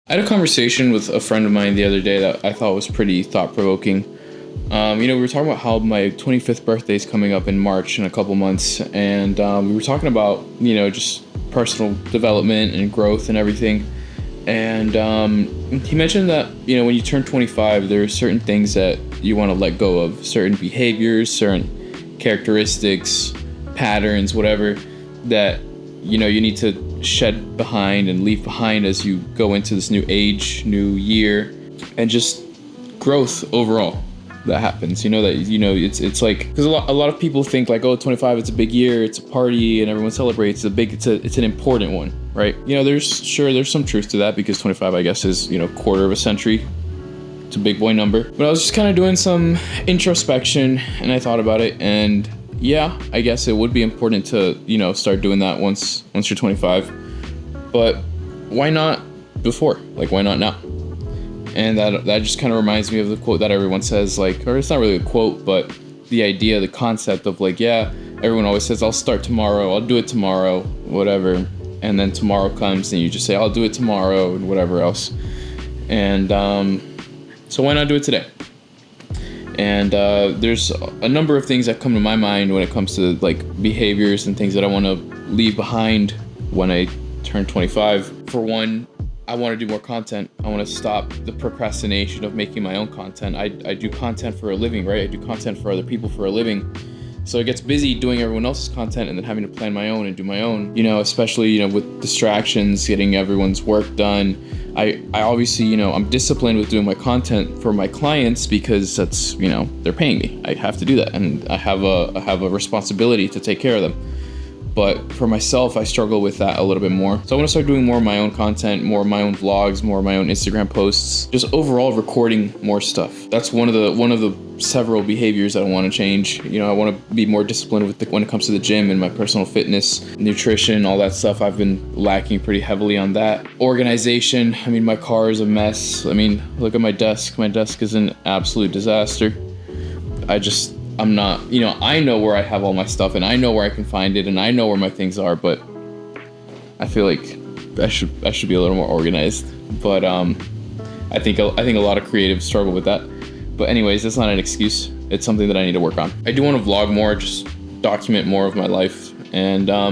I had a conversation with a friend of mine the other day that I thought was pretty thought-provoking. We were talking about how my 25th birthday is coming up in March in a couple months, and we were talking about, just personal development and growth and everything. And he mentioned that, when you turn 25, there are certain things that you want to let go of, certain behaviors, certain characteristics, patterns, whatever, that, you need to shed behind and leave behind as you go into this new age, new year, and just growth overall that happens. It's like, because a lot of people think like, oh, 25, it's a big year, it's a party, and everyone celebrates. It's an important one, right? There's some truth to that, because 25, I guess, is quarter of a century. It's a big boy number. But I was just kind of doing some introspection, and I thought about it, and yeah, I guess it would be important to, start doing that once you're 25. But why not before? Like, why not now? And that just kind of reminds me of the quote that everyone says, like, or it's not really a quote, but the idea, the concept of like, yeah, everyone always says, I'll start tomorrow, I'll do it tomorrow, whatever. And then tomorrow comes and you just say, I'll do it tomorrow and whatever else. And so why not do it today? And there's a number of things that come to my mind when it comes to like behaviors and things that I want to leave behind when I turn 25. For one, I want to do more content. I want to stop the procrastination of making my own content. I do content for a living, right? I do content for other people for a living. So it gets busy doing everyone else's content and then having to plan my own and do my own, especially, with distractions, getting everyone's work done. I obviously, I'm disciplined with doing my content for my clients because that's, they're paying me. I have to do that. And I have a responsibility to take care of them. But for myself, I struggle with that a little bit more. So I want to start doing more of my own content, more of my own vlogs, more of my own Instagram posts, just overall recording more stuff. That's one of the several behaviors that I want to change. I want to be more disciplined when it comes to the gym and my personal fitness, nutrition, all that stuff. I've been lacking pretty heavily on that. Organization. My car is a mess. Look at my desk. My desk is an absolute disaster. I'm not, I know where I have all my stuff and I know where I can find it and I know where my things are, but I feel like I should be a little more organized. But I think a lot of creatives struggle with that. But anyways, that's not an excuse. It's something that I need to work on. I do want to vlog more, just document more of my life. And I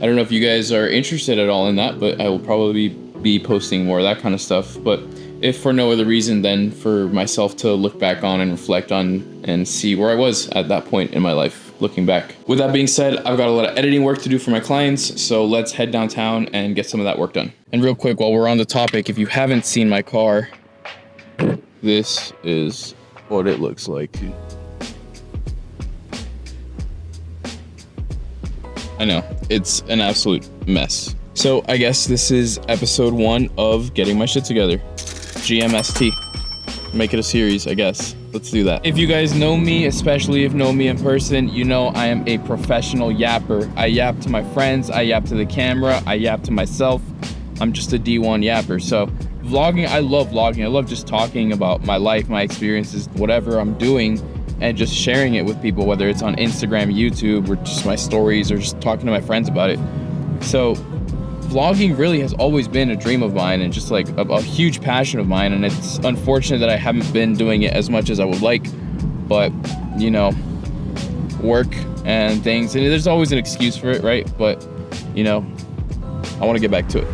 don't know if you guys are interested at all in that, but I will probably be posting more of that kind of stuff. But if for no other reason than for myself to look back on and reflect on and see where I was at that point in my life, looking back. With that being said, I've got a lot of editing work to do for my clients, so let's head downtown and get some of that work done. And real quick, while we're on the topic, if you haven't seen my car, this is what it looks like. I know, it's an absolute mess. So I guess this is episode 1 of Getting My Shit Together. GMST. Make it a series, I guess. Let's do that. If you guys know me, especially if know me in person, I am a professional yapper. I yap to my friends, I yap to the camera, I yap to myself. I'm just a D1 yapper. So vlogging, I love vlogging. I love just talking about my life, my experiences, whatever I'm doing, and just sharing it with people, whether it's on Instagram, YouTube, or just my stories, or just talking to my friends about it. So vlogging really has always been a dream of mine and just like a huge passion of mine, and it's unfortunate that I haven't been doing it as much as I would like, but work and things, and there's always an excuse for it, right? But I want to get back to it.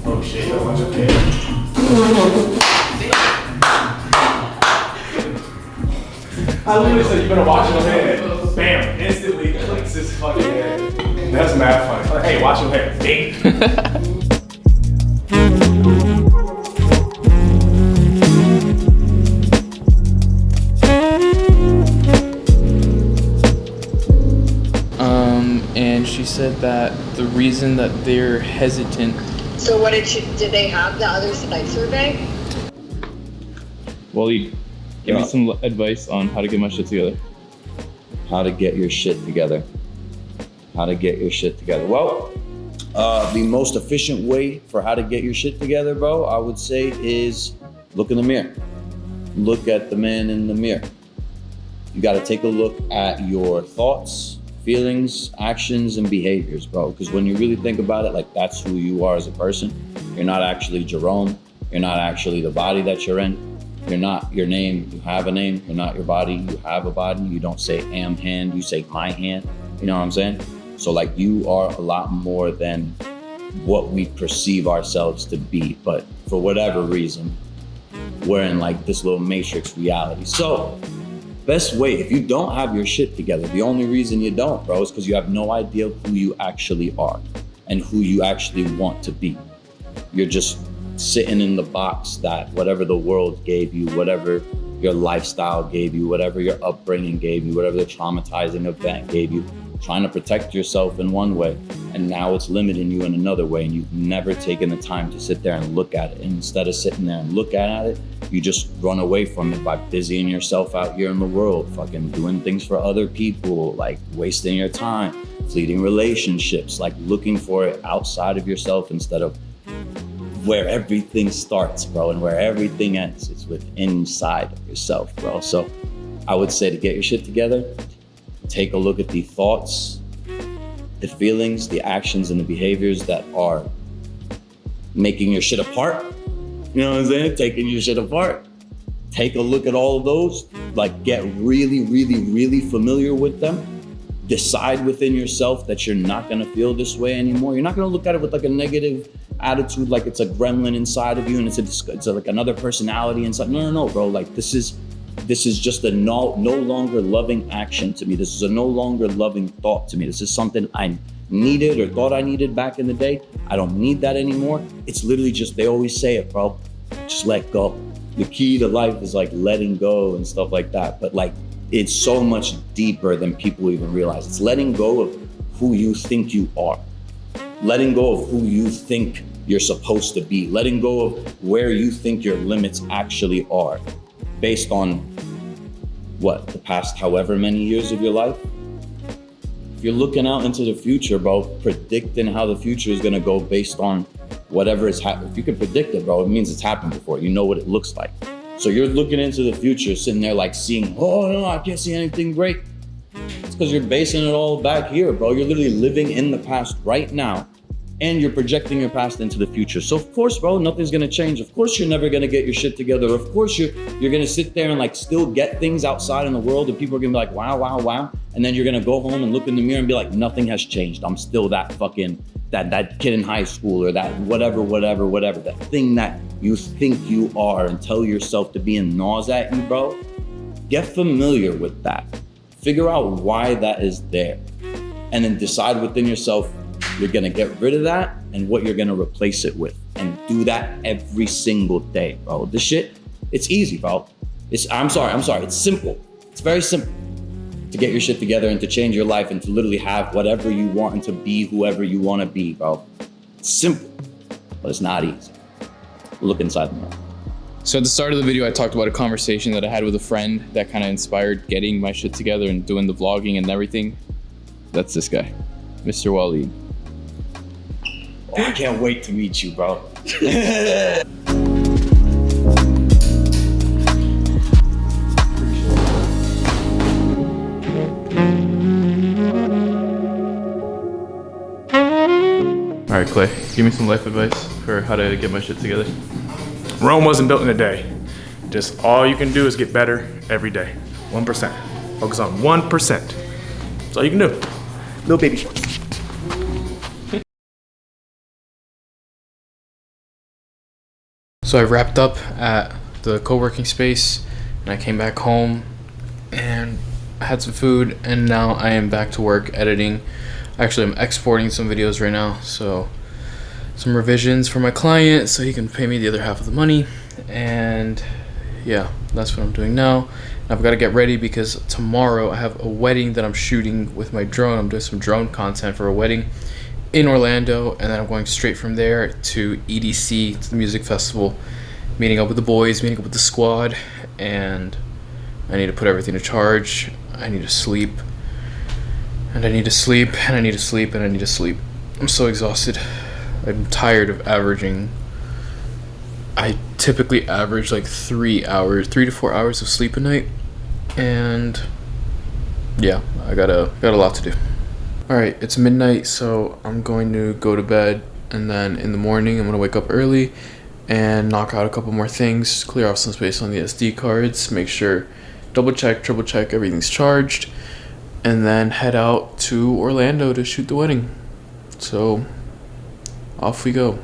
Oh shit, that one's okay. I literally said, you better watch your head. Bam, instantly clicks his fucking head. That's mad funny. Hey, watch your head. Ding. And she said that the reason that they're hesitant. So what did they have the other site survey? Waleed, give me some advice on how to get my shit together. How to get your shit together. How to get your shit together. Well, the most efficient way for how to get your shit together, bro, I would say is look in the mirror. Look at the man in the mirror. You got to take a look at your thoughts, feelings, actions, and behaviors, bro. Because when you really think about it, like, that's who you are as a person. You're not actually Jerome. You're not actually the body that you're in. You're not your name. You have a name. You're not your body. You have a body. You don't say am hand. You say my hand. You know what I'm saying? So, like, you are a lot more than what we perceive ourselves to be. But for whatever reason, we're in like this little matrix reality. So best way, if you don't have your shit together, the only reason you don't, bro, is because you have no idea who you actually are and who you actually want to be. You're just sitting in the box that whatever the world gave you, whatever your lifestyle gave you, whatever your upbringing gave you, whatever the traumatizing event gave you, trying to protect yourself in one way, and now it's limiting you in another way, and you've never taken the time to sit there and look at it. And instead of sitting there and looking at it, you just run away from it by busying yourself out here in the world, fucking doing things for other people, like wasting your time, fleeting relationships, like looking for it outside of yourself instead of where everything starts, bro, and where everything ends. It's within inside of yourself, bro. So I would say to get your shit together, take a look at the thoughts, the feelings, the actions, and the behaviors that are making your shit apart. You know what I'm saying? Taking your shit apart. Take a look at all of those. Like, get really, really, really familiar with them. Decide within yourself that you're not gonna feel this way anymore. You're not gonna look at it with like a negative attitude, like it's a gremlin inside of you and it's like another personality inside. No, bro. Like, this is just a no longer loving action to me. This is a no longer loving thought to me. This is something I needed or thought I needed back in the day. I don't need that anymore. It's literally just, they always say it, bro, just let go. The key to life is like letting go and stuff like that. But like, it's so much deeper than people even realize. It's letting go of who you think you are. Letting go of who you think you're supposed to be. Letting go of where you think your limits actually are. Based on what, the past however many years of your life? If you're looking out into the future, bro, predicting how the future is gonna go based on whatever is happening. If you can predict it, bro, it means it's happened before. You know what it looks like. So you're looking into the future, sitting there like seeing, oh no, I can't see anything great. It's because you're basing it all back here, bro. You're literally living in the past right now, and you're projecting your past into the future. So of course, bro, nothing's gonna change. Of course, you're never gonna get your shit together. Of course, you're gonna sit there and like still get things outside in the world, and people are gonna be like, wow. And then you're gonna go home and look in the mirror and be like, nothing has changed. I'm still that fucking, that kid in high school, or that whatever, that thing that you think you are, and tell yourself to be in gnaws at you, bro. Get familiar with that. Figure out why that is there. And then decide within yourself, you're gonna get rid of that and what you're gonna replace it with. And do that every single day, bro. This shit, it's easy, bro. I'm sorry, it's simple. It's very simple to get your shit together and to change your life and to literally have whatever you want and to be whoever you wanna be, bro. It's simple, but it's not easy. Look inside the mirror. So at the start of the video, I talked about a conversation that I had with a friend that kind of inspired getting my shit together and doing the vlogging and everything. That's this guy, Mr. Waleed. Oh, I can't wait to meet you, bro. All right, Clay, give me some life advice for how to get my shit together. Rome wasn't built in a day. Just all you can do is get better every day. 1%. Focus on 1%. That's all you can do. Little baby steps. So I wrapped up at the co-working space and I came back home and I had some food, and now I am back to work editing. Actually, I'm exporting some videos right now, so some revisions for my client so he can pay me the other half of the money. And yeah, that's what I'm doing now. I've got to get ready because tomorrow I have a wedding that I'm shooting with my drone. I'm doing some drone content for a wedding in Orlando, and then I'm going straight from there to EDC, to the music festival, meeting up with the boys, meeting up with the squad, and I need to put everything to charge. I need to sleep. And I need to sleep, and I need to sleep, and I need to sleep. I'm so exhausted. I'm tired of averaging. I typically average like 3 to 4 hours of sleep a night. And yeah, I got a lot to do. Alright, it's midnight, so I'm going to go to bed, and then in the morning I'm going to wake up early and knock out a couple more things, clear off some space on the SD cards, make sure, double check, triple check everything's charged, and then head out to Orlando to shoot the wedding. So, off we go.